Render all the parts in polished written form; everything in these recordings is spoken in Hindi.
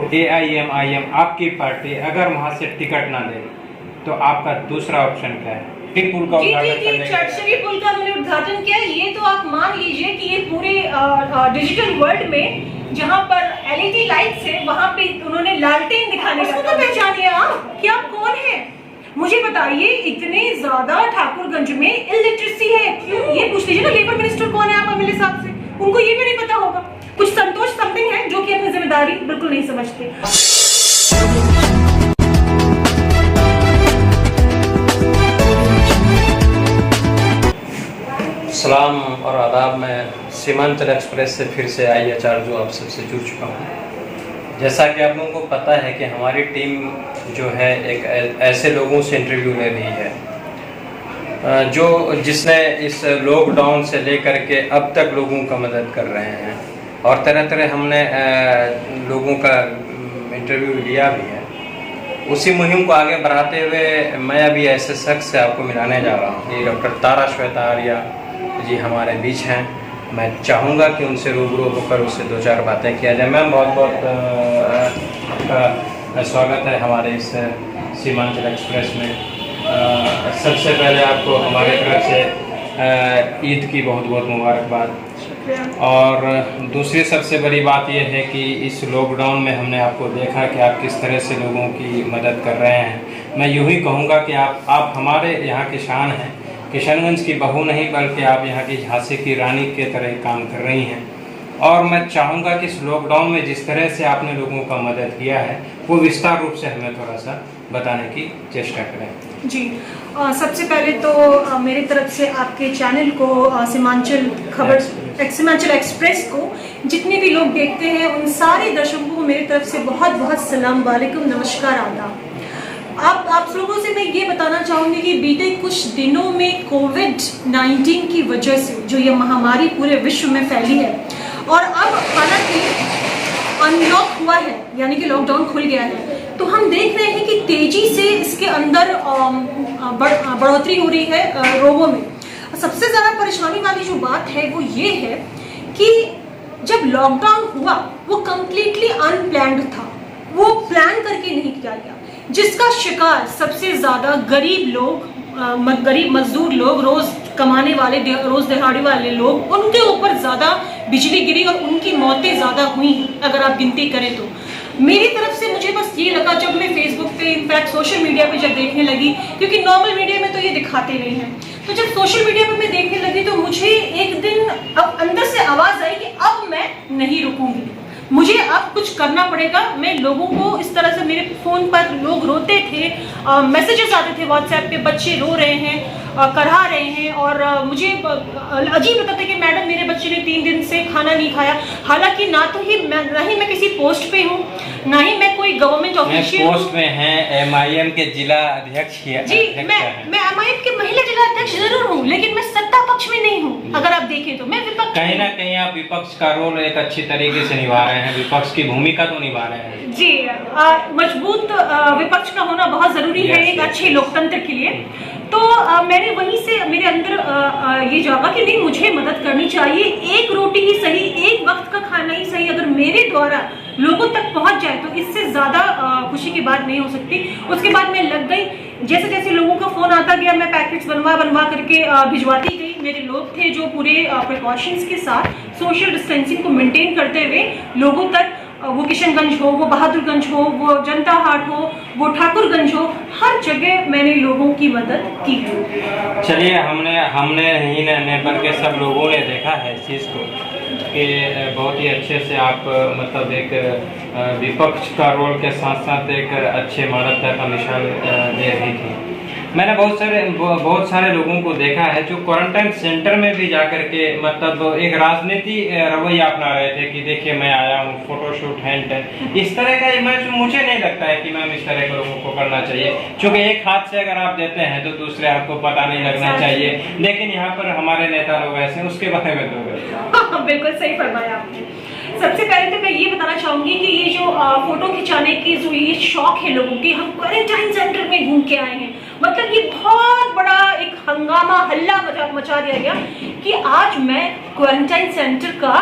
AIMIM आपकी पार्टी अगर वहाँ से टिकट ना दे तो आपका दूसरा ऑप्शन क्या है? फिर पुल का जी, चरचरी पुल का उन्होंने उद्घाटन किया। ये तो आप मान लीजिए कि ये पूरे डिजिटल वर्ल्ड में जहाँ पर LED लाइट्स है वहाँ पे उन्होंने लालटेन दिखाने का तो पहचानिए आप कि आप कौन है। मुझे बताइए, इतने ज्यादा ठाकुरगंज में इलिटरेसी है, ये पूछ लीजिए ना लेबर मिनिस्टर कौन है आप एमएलए साहब से, उनको ये भी नहीं पता होगा। कुछ संतोष समथिंग है जो कि अपनी जिम्मेदारी बिल्कुल नहीं समझते। सलाम और आदाब। मैं सीमांचल एक्सप्रेस से फिर से IHR जो आप सबसे जुड़ चुका हूँ। जैसा कि आप लोगों को पता है कि हमारी टीम जो है एक ऐसे लोगों से इंटरव्यू ले रही है जो जिसने इस लॉकडाउन से लेकर के अब तक लोगों का मदद कर रहे हैं और तरह तरह हमने लोगों का इंटरव्यू लिया भी है। उसी मुहिम को आगे बढ़ाते हुए मैं अभी ऐसे शख्स से आपको मिलाने जा रहा हूँ कि डॉक्टर तारा श्वेता आर्या जी हमारे बीच हैं। मैं चाहूँगा कि उनसे रूबरू होकर उससे दो चार बातें किया जाए। मैम, बहुत बहुत आपका स्वागत है हमारे इस सीमांचल एक्सप्रेस में। सबसे पहले आपको हमारे तरफ से ईद की बहुत बहुत मुबारकबाद। और दूसरी सबसे बड़ी बात यह है कि इस लॉकडाउन में हमने आपको देखा कि आप किस तरह से लोगों की मदद कर रहे हैं। मैं यूँ ही कहूँगा कि आप हमारे यहाँ की शान हैं, किशनगंज की बहू नहीं बल्कि आप यहाँ की झांसी की रानी के तरह काम कर रही हैं। और मैं चाहूँगा कि इस लॉकडाउन में जिस तरह से आपने लोगों का मदद किया है वो विस्तार रूप से हमें थोड़ा सा बताने की चेष्टा करें। जी, सबसे पहले तो मेरी तरफ से आपके चैनल को सीमांचल खबर सीमांचल एक्सप्रेस को जितने भी लोग देखते हैं उन सारे दर्शकों को मेरी तरफ से बहुत बहुत सलाम वालेकुम, नमस्कार, आदाब। आप लोगों से मैं ये बताना चाहूँगी कि बीते कुछ दिनों में कोविड-19 की वजह से जो ये महामारी पूरे विश्व में फैली है और अब हालांकि अनलॉक हुआ है यानी कि लॉकडाउन खुल गया है, तो हम देख रहे हैं कि तेजी से इसके अंदर बढ़ोतरी हो रही है रोगों में। सबसे ज़्यादा परेशानी वाली जो बात है वो ये है कि जब लॉकडाउन हुआ वो कम्प्लीटली अनप्लैन्ड था, वो प्लान करके नहीं किया गया, जिसका शिकार सबसे ज़्यादा गरीब लोग, गरीब मजदूर लोग, रोज़ कमाने वाले, रोज़ दिहाड़ी वाले लोग, उनके ऊपर ज़्यादा बिजली गिरी और उनकी मौतें ज़्यादा हुई हैं अगर आप गिनती करें तो। मेरी तरफ से मुझे बस ये लगा जब मैं फेसबुक पे, इनफैक्ट सोशल मीडिया पे जब देखने लगी, क्योंकि नॉर्मल मीडिया में तो ये दिखाते नहीं हैं, तो जब सोशल मीडिया पे मैं देखने लगी तो मुझे एक दिन अब अंदर से आवाज़ आई कि अब मैं नहीं रुकूंगी, मुझे अब कुछ करना पड़ेगा। मैं लोगों को इस तरह से, मेरे फ़ोन पर लोग रोते थे, मैसेजेस आते थे व्हाट्सएप पे, बच्चे रो रहे हैं, करहा रहे हैं और मुझे अजीब लगता था कि मैडम मेरे बच्चे ने 3 दिन से खाना नहीं खाया। हालांकि ना ही मैं किसी पोस्ट पे हूँ, ना ही मैं कोई गवर्नमेंट ऑफिशियल पोस्ट में हैं, MIM के जिला अध्यक्ष जी, मैं MIM के महिला जिला अध्यक्ष जरूर हूँ, लेकिन मैं सत्ता पक्ष में नहीं हूँ। अगर आप देखें तो मैं विपक्ष, कहीं ना कहीं आप विपक्ष का रोल एक अच्छी तरीके से निभा रहे हैं, विपक्ष की भूमिका तो निभा रहे हैं जी। मजबूत विपक्ष का होना बहुत जरूरी है एक अच्छे लोकतंत्र के लिए। तो मैंने वहीं से मेरे अंदर ये जागा कि नहीं, मुझे मदद करनी चाहिए। एक रोटी ही सही, एक वक्त का खाना ही सही अगर मेरे द्वारा लोगों तक पहुंच जाए तो इससे ज़्यादा खुशी की बात नहीं हो सकती। उसके बाद मैं लग गई, जैसे जैसे लोगों का फ़ोन आता गया मैं पैकेट्स बनवा करके भिजवाती गई। मेरे लोग थे जो पूरे प्रिकॉशंस के साथ सोशल डिस्टेंसिंग को मेंटेन करते हुए लोगों तक, वो किशनगंज हो, वो बहादुरगंज हो, वो जनता हाट हो, वो ठाकुरगंज हो, हर जगह मैंने लोगों की मदद की है। चलिए, हमने ही नहीं बल्कि सब लोगों ने देखा है इस चीज़ को कि बहुत ही अच्छे से आप मतलब एक विपक्ष का रोल के साथ साथ एक अच्छे मानवता का मिसाल दे रही थी। मैंने बहुत सारे लोगों को देखा है जो क्वारंटाइन सेंटर में भी जाकर के मतलब एक राजनीति रवैया अपना रहे थे कि देखिए मैं आया हूँ, फोटोशूट, हैंड, इस तरह का मुझे नहीं लगता है कि मैम इस तरह के लोगों को करना चाहिए, क्योंकि एक हाथ से अगर आप देते हैं तो दूसरे हाथ को पता नहीं लगना चाहिए। लेकिन यहाँ पर हमारे नेता लोग ऐसे, उसके बारे में तो बिल्कुल सही फरमाया आपने। सबसे पहले तो मैं ये बताना चाहूंगी कि ये जो फोटो खिंचाने की जो ये शौक है लोगों की, हम क्वारंटाइन सेंटर में घूम के आए हैं, मतलब ये बहुत बड़ा एक हंगामा हल्ला मचा दिया गया कि आज मैं क्वारंटाइन सेंटर का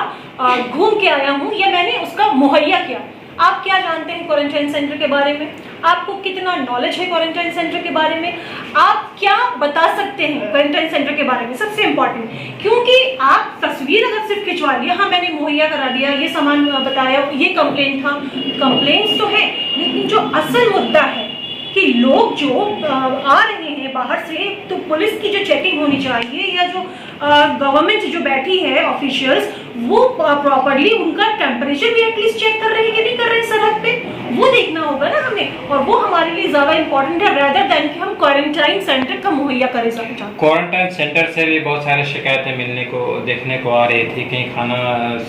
घूम के आया हूँ या मैंने उसका मुहैया किया। आप क्या जानते हैं क्वारंटाइन सेंटर के बारे में, आपको कितना नॉलेज है क्वारंटाइन सेंटर के बारे में, आप क्या बता सकते हैं क्वारंटाइन सेंटर के बारे में, सबसे इम्पोर्टेंट। क्योंकि आप तस्वीर अगर सिर्फ खिंचवा लिया, हाँ मैंने मुहैया करा दिया, ये सामान बताया, ये कंप्लेंट था, कंप्लेंट्स तो है, लेकिन जो असल मुद्दा है कि लोग जो आ रहे हैं बाहर से, तो पुलिस की जो चेकिंग होनी चाहिए, या जो गवर्नमेंट जो बैठी है ऑफिशियल्स, वो प्रॉपरली उनका टेम्परेचर भी एटलीस्ट चेक कर रहे हैं कि नहीं कर रहे हैं सरहद पे, वो देखना होगा ना हमें, और वो हमारे लिए ज्यादा इंपॉर्टेंट है रेदर देन कि हम क्वारंटाइन सेंटर का मुहैया करें जाए। क्वारंटाइन सेंटर से भी बहुत सारी शिकायतें मिलने को देखने को आ रही थी, कहीं खाना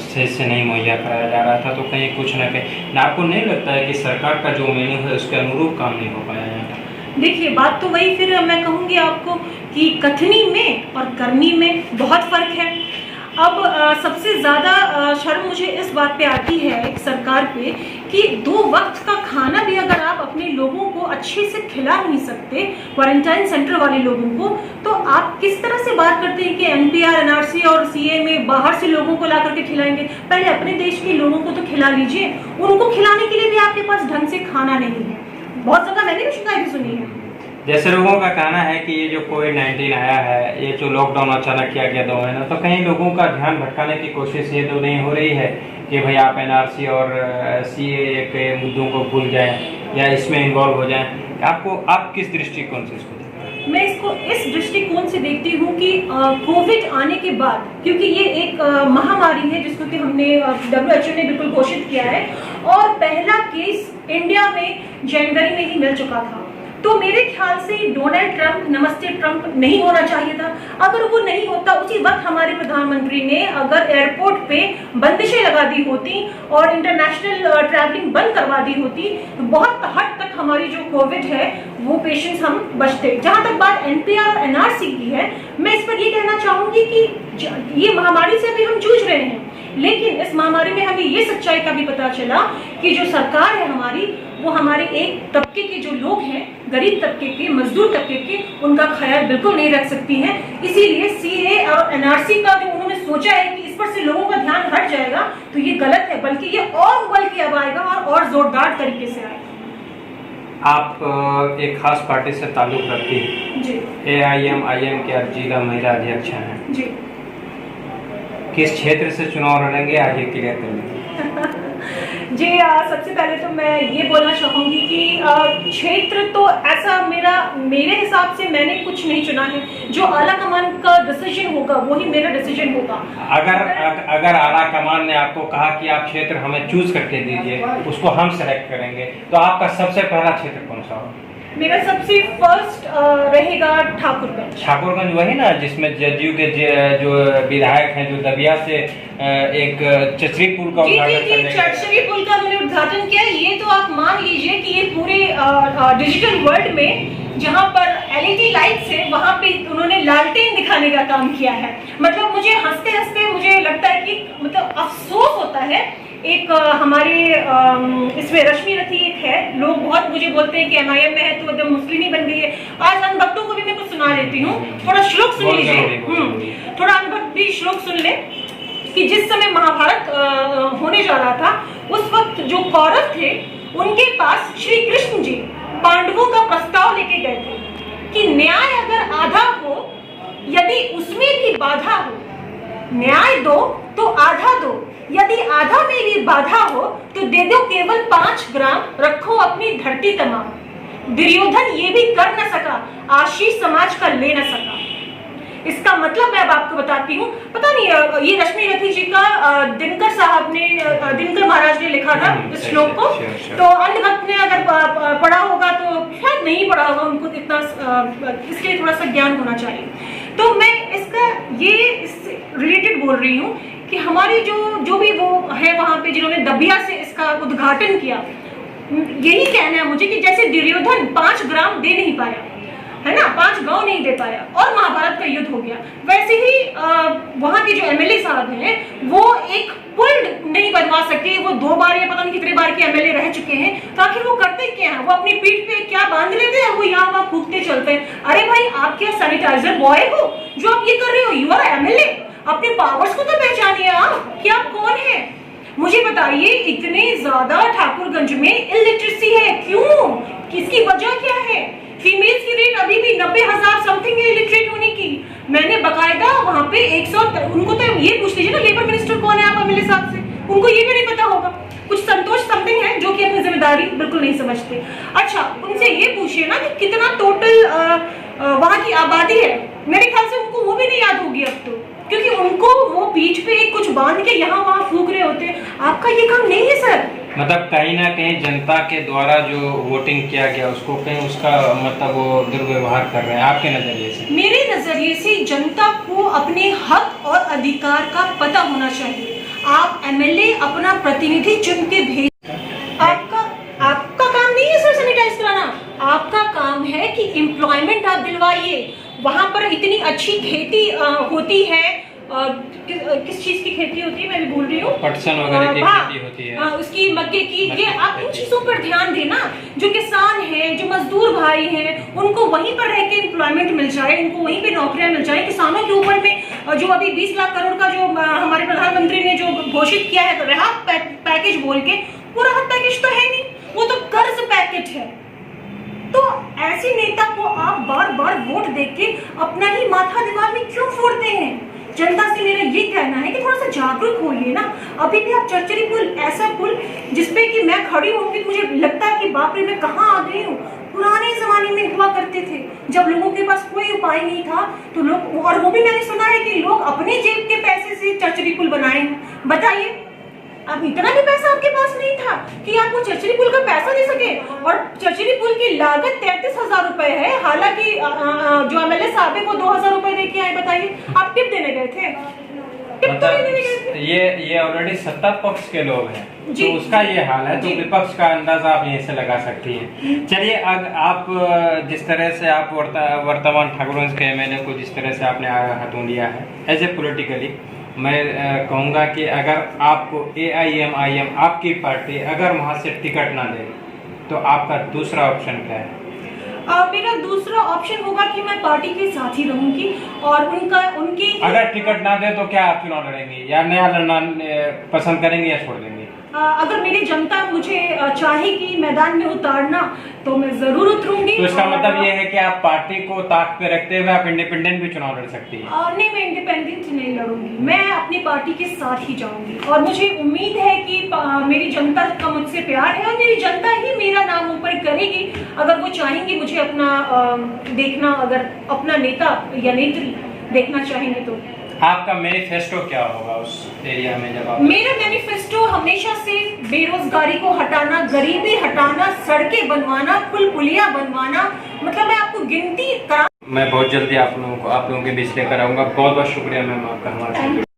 सही से नहीं मुहैया कराया जा रहा था, तो कहीं कुछ ना कहीं, आपको नहीं लगता है कि सरकार का जो मेन्यू है उसके अनुरूप काम नहीं हो पाया यहाँ? देखिए, बात तो वही फिर मैं कहूँगी आपको कि कथनी में और करनी में बहुत फर्क है। अब सबसे ज़्यादा शर्म मुझे इस बात पे आती है एक सरकार पे कि 2 वक्त का खाना भी अगर आप अपने लोगों को अच्छे से खिला नहीं सकते, क्वारंटाइन सेंटर वाले लोगों को, तो आप किस तरह से बात करते हैं कि NPR, NRC और CA में बाहर से लोगों को ला करके खिलाएंगे? पहले अपने देश के लोगों को तो खिला लीजिए, उनको खिलाने के लिए भी आपके पास ढंग से खाना नहीं है। बहुत ज़्यादा मैंने भी शिकायत सुनी है। जैसे लोगों का कहना है कि ये जो कोविड-19 आया है, ये जो लॉकडाउन अचानक किया गया 2 महीना, तो कहीं लोगों का ध्यान भटकाने की कोशिश ये तो नहीं हो रही है कि भाई आप NRC और CA के मुद्दों को भूल जाएं या इसमें इन्वॉल्व हो जाएं? आप किस दृष्टिकोण से इसको देखते हैं? मैं इसको इस दृष्टिकोण से देखती हूँ कि कोविड आने के बाद, क्योंकि ये एक महामारी है जिसको कि हमने WHO ने बिल्कुल घोषित किया है, और पहला केस इंडिया में जनवरी में ही मिल चुका था, तो मेरे ख्याल से डोनाल्ड ट्रंप, नमस्ते ट्रंप नहीं होना चाहिए था। अगर वो नहीं होता, उसी वक्त हमारे प्रधानमंत्री ने अगर एयरपोर्ट पे बंदिशें लगा दी होती और इंटरनेशनल ट्रैवलिंग बंद करवा दी होती, तो बहुत हद तक हमारी जो कोविड है वो पेशेंट्स हम बचते। जहां तक बात NPR और NRC की है, मैं इस पर ये कहना चाहूंगी कि ये महामारी से भी हम जूझ रहे हैं, लेकिन इस महामारी में हमें ये सच्चाई का भी पता चला कि जो सरकार है हमारी, वो हमारे एक तबके के जो लोग हैं, गरीब तबके के, मजदूर तबके के, उनका ख्याल बिल्कुल नहीं रख सकती है। इसीलिए CA और NRC का जो उन्होंने सोचा है कि इस पर से लोगों का ध्यान हट जाएगा, तो ये गलत है, बल्कि ये और उबल के अब आएगा और जोरदार तरीके से आएगा। आप एक खास पार्टी से ताल्लुक रखती हैं जी। AIM के आप जिला महिला अध्यक्ष हैं जी। किस क्षेत्र से चुनाव लड़ेंगे, आज ये क्लियर कर लीजिए। जी, सबसे पहले तो मैं ये बोलना चाहूँगी कि क्षेत्र तो ऐसा मेरे हिसाब से मैंने कुछ नहीं चुना है, जो आला कमान का डिसीजन होगा वही मेरा डिसीजन होगा। अगर आला कमान ने आपको कहा कि आप क्षेत्र हमें चूज करके दीजिए, उसको हम सेलेक्ट करेंगे, तो आपका सबसे पहला क्षेत्र कौन सा होगा? मेरा सबसे फर्स्ट रहेगा ठाकुरगंज। वही ना जिसमें जदयू के जो विधायक हैं, जो दबिया से एक चचरी पुल का उद्घाटन करने चचरी पुल का उन्होंने उद्घाटन किया। ये तो आप मान लीजिए कि ये पूरे डिजिटल वर्ल्ड में जहाँ पर LED लाइट्स है, वहाँ पे उन्होंने लालटेन दिखाने का काम किया है। मतलब मुझे हंसते हंसते मुझे लगता है कि मतलब अफसोस होता है। एक हमारे इसमें रश्मि रथी एक है, लोग बहुत मुझे बोलते हैं कि MIM में है तो एकदम मुस्लिम ही बन गई है। आज अनभक्तों को भी मैं कुछ सुना देती हूँ, थोड़ा श्लोक सुन लीजिए। थोड़ा अनभक्त भी श्लोक सुन ले कि जिस समय महाभारत होने जा रहा था, उस वक्त जो कौरव थे उनके पास श्री कृष्ण जी पांडवों का प्रस्ताव लेके गए थे कि न्याय अगर आधा हो, यदि उसमें भी बाधा हो, न्याय दो तो आधा दो, यदि आधा में भी बाधा हो तो दे दो केवल 5 ग्राम, रखो अपनी धरती तमाम। दुर्योधन ये भी कर न सका, आशीष समाज का ले न सका। इसका मतलब मैं अब आपको बताती हूँ। पता नहीं ये रश्मि रथी जी का दिनकर साहब ने, दिनकर महाराज ने लिखा था इस श्लोक को, तो अन्य भक्त ने अगर पढ़ा होगा तो शायद नहीं पढ़ा होगा, उनको इतना इसके थोड़ा सा ज्ञान होना चाहिए। तो मैं इसका ये इससे रिलेटेड बोल रही हूँ कि हमारी जो भी वो है वहाँ पे जिन्होंने दबिया से इसका उद्घाटन किया, यही कहना है मुझे कि जैसे दुर्योधन 5 ग्राम दे नहीं पाया है ना, 5 गांव नहीं दे पाया और महाभारत का युद्ध हो गया, वैसे ही वहाँ के जो MLA साहब हैं वो एक पुल नहीं बनवा सके। वो 2 बार या पता नहीं कितने बार के MLA रह चुके हैं, तो आखिर वो करते क्या हैं? वो अपनी पीठ पे क्या बांध लेते हैं, वो यहाँ वहाँ फूकते चलते हैं। अरे भाई, आप क्या सैनिटाइजर बॉय हो जो आप ये कर रहे हो? यू आर MLA, अपने पावर्स को तो पहचानिए आप कि आप कौन है। मुझे बताइए, इतने ज्यादा ठाकुरगंज में इलिटरेसी है, क्यों? किसकी वजह क्या है? फीमेल्स की रेट अभी भी 90,000 समथिंग है इलिटरेट होने की। मैंने बकायदा वहां पे 100, उनको तो ये पूछ लीजिए ना लेबर मिनिस्टर कौन है आप एमएलए साहब से, उनको ये भी नहीं पता होगा। कुछ संतोष समथिंग है जो कि अपनी जिम्मेदारी बिल्कुल नहीं समझते। अच्छा, उनसे ये पूछिए ना कि कितना टोटल वहां की आबादी है, मेरे ख्याल से उनको वो भी नहीं याद होगी अब तो, क्योंकि उनको वो बीच पे कुछ बांध के यहाँ वहाँ फूक रहे होते हैं। आपका ये काम नहीं है सर। मतलब कहीं ना कहीं जनता के द्वारा जो वोटिंग किया गया उसको कहीं उसका मतलब वो दुर्व्यवहार कर रहे हैं आपके नजरिए से? मेरे नजरिए से जनता को अपने हक और अधिकार का पता होना चाहिए। आप एमएलए अपना प्रतिनिधि चुन के भेज, आपका काम नहीं है सर सैनिटाइज कराना, आपका काम है कि एम्प्लॉयमेंट आप दिलवाइए। वहां पर इतनी अच्छी खेती होती है, किस चीज की खेती होती है मैं भी भूल रही हूँ, पटसन वगैरह की खेती होती है, उसकी मक्के की, ये आप इन चीजों पर ध्यान देना। जो किसान हैं, जो मजदूर भाई हैं, उनको वहीं पर रह के एम्प्लॉयमेंट मिल जाए, उनको वहीं पे नौकरियां मिल जाए। किसानों के ऊपर में जो अभी 20 लाख करोड़ का जो हमारे प्रधानमंत्री ने जो घोषित किया है राहत पैकेज बोल के, वो राहत पैकेज तो है नहीं, वो तो कर्ज पैकेज है। तो ऐसे नेता को आप बार बार वोट देके अपना ही माथा दीवार में क्यों फोड़ते हैं? जनता से मेरा ये कहना है कि थोड़ा सा जागरूक होइए ना। अभी भी आप चरचरी पुल, ऐसा पुल जिसपे कि मैं खड़ी होंगी मुझे लगता है कि बाप रे मैं कहाँ आ गई हूँ। पुराने जमाने में हुआ करते थे जब लोगों के पास कोई उपाय नहीं था तो लोग, और वो भी मैंने सुना है कि लोग अपने जेब के पैसे से चरचरी पुल बनाए। बताइए, अब इतना भी पैसा आपके पास नहीं था कि आप वो चरचरी पुल का पैसा दे सके, और चरचरी पुल की लागत 33,000 रुपए है। हालांकि जो एमएलए साहब है वो 2,000 रुपए दे के आए। बताइए, आप टिप देने गए थे? टिप तो नहीं देने गए थे। ये ऑलरेडी सत्ता पक्ष के लोग हैं जी, तो उसका ये हाल है, तो जी। विपक्ष का अंदाजा आप यहीं से लगा सकती हैं। चलिए, आप जिस तरह से आप वर्तमान ठाकुरगंज के एमएलए को जिस तरह से आपने हाथों लिया है एज ए पोलिटिकली, मैं कहूँगा कि अगर आपको AIMIM आपकी पार्टी अगर वहाँ से टिकट ना दे तो आपका दूसरा ऑप्शन क्या है? मेरा दूसरा ऑप्शन होगा कि मैं पार्टी के साथ ही रहूंगी और उनकी अगर टिकट ना दे तो क्या आप चुनाव लड़ेंगे या नया लड़ना पसंद करेंगे या छोड़ देंगे? अगर मेरी जनता मुझे चाहेगी मैदान में उतारना तो मैं जरूर उतरूंगी। तो इसका मतलब ये है कि आप पार्टी को ताक पे रखते हुए आप इंडिपेंडेंट भी चुनाव लड़ सकती है? नहीं, मैं इंडिपेंडेंट नहीं लड़ूंगी, मैं अपनी पार्टी के साथ ही जाऊंगी। और मुझे उम्मीद है कि मेरी जनता का मुझसे प्यार है और मेरी जनता ही मेरा नाम ऊपर करेगी। अगर वो चाहेंगे मुझे अपना देखना, अगर अपना नेता या नेत्री देखना चाहेंगे तो। आपका मैनिफेस्टो क्या होगा उस एरिया में जब आप? मेरा मैनिफेस्टो हमेशा से बेरोजगारी को हटाना, गरीबी हटाना, सड़कें बनवाना, पुल पुलिया बनवाना, मतलब मैं आपको गिनती करा। मैं बहुत जल्दी आप लोगों के बीच लेकर आऊंगा। बहुत बहुत शुक्रिया मैम आपका हमारे